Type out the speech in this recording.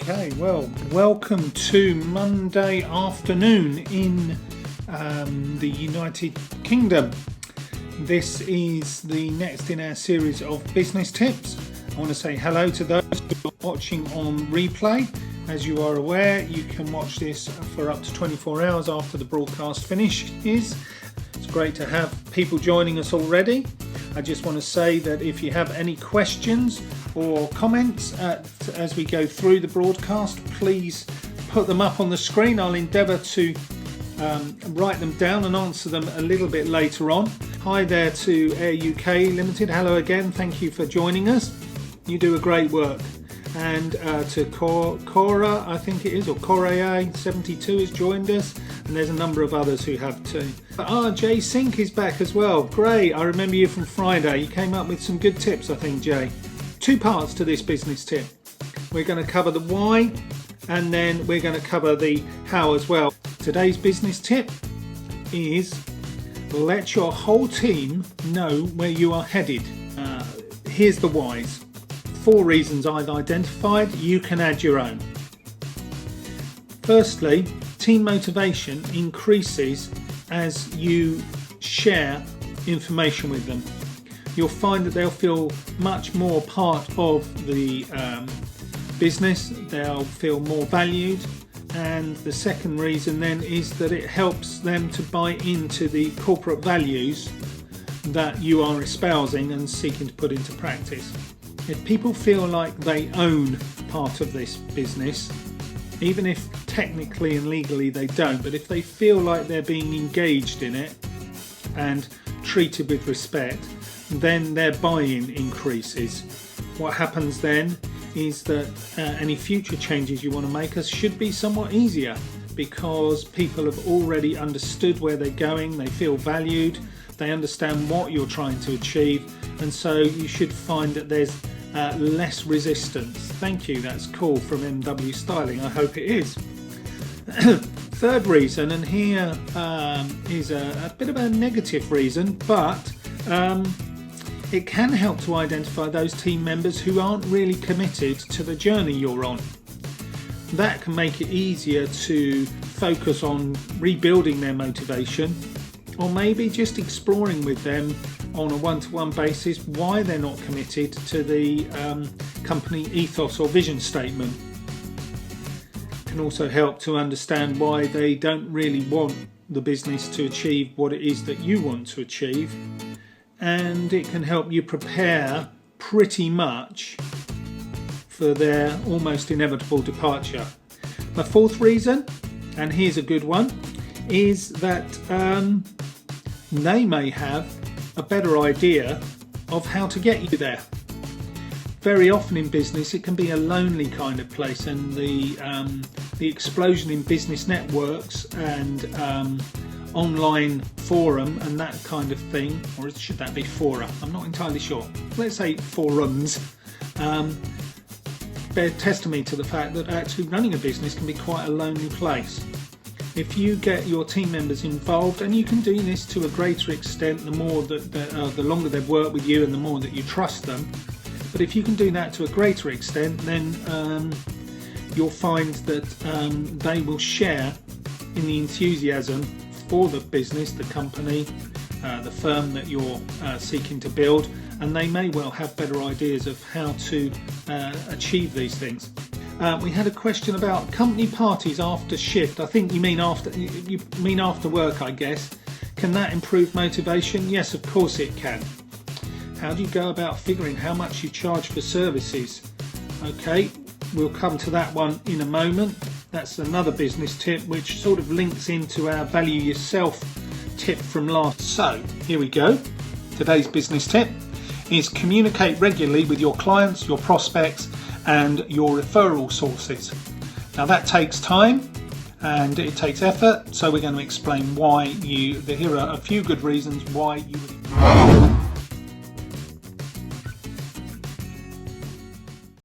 Okay, well, welcome to Monday afternoon in the United Kingdom. This is the next in our series of business tips. I want to say hello to those who are watching on replay. As you are aware, you can watch this for up to 24 hours after the broadcast finishes. It's great to have people joining us already. I just want to say that if you have any questions or comments as we go through the broadcast, please put them up on the screen. I'll endeavour to write them down and answer them a little bit later on. Hi there to Air UK Limited. Hello again. Thank you for joining us. You do a great work. And to Cora, I think it is, or Corea72 has joined us, and there's a number of others who have too. Jay Sink is back as well. Great, I remember you from Friday. You came up with some good tips, I think, Jay. Two parts to this business tip. We're going to cover the why, and then we're going to cover the how as well. Today's business tip is let your whole team know where you are headed. Here's the whys. 4 reasons I've identified. You can add your own. Firstly, team motivation increases as you share information with them. You'll find that they'll feel much more part of the business. They'll feel more valued. And the second reason then is that it helps them to buy into the corporate values that you are espousing and seeking to put into practice. If people feel like they own part of this business, even if technically and legally they don't, but if they feel like they're being engaged in it and treated with respect, then their buy-in increases. What happens then is that any future changes you want to make should be somewhat easier because people have already understood where they're going, they feel valued, they understand what you're trying to achieve, and so you should find that there's less resistance. Thank you, that's cool from MW Styling. I hope it is. Third reason, and here is a bit of a negative reason, but it can help to identify those team members who aren't really committed to the journey you're on. That can make it easier to focus on rebuilding their motivation, or maybe just exploring with them on a one-to-one basis why they're not committed to the company ethos or vision statement. It can also help to understand why they don't really want the business to achieve what it is that you want to achieve, and it can help you prepare pretty much for their almost inevitable departure. My fourth reason, and here's a good one, is that they may have a better idea of how to get you there. Very often in business it can be a lonely kind of place, and the explosion in business networks and online forum and that kind of thing, or should that be fora? I'm not entirely sure. Let's say forums. Bear testimony to the fact that actually running a business can be quite a lonely place. If you get your team members involved, and you can do this to a greater extent the more that the longer they've worked with you and the more that you trust them, but if you can do that to a greater extent, then you'll find that they will share in the enthusiasm for the business, the company, the firm that you're seeking to build, and they may well have better ideas of how to achieve these things. We had a question about company parties after shift. I think you mean after work, I guess. Can that improve motivation? Yes, of course it can. How do you go about figuring how much you charge for services? Okay, we'll come to that one in a moment. That's another business tip which sort of links into our value yourself tip from last. So here we go. Today's business tip is communicate regularly with your clients, your prospects, and your referral sources. Now that takes time and it takes effort, so we're going to explain why here are a few good reasons why you would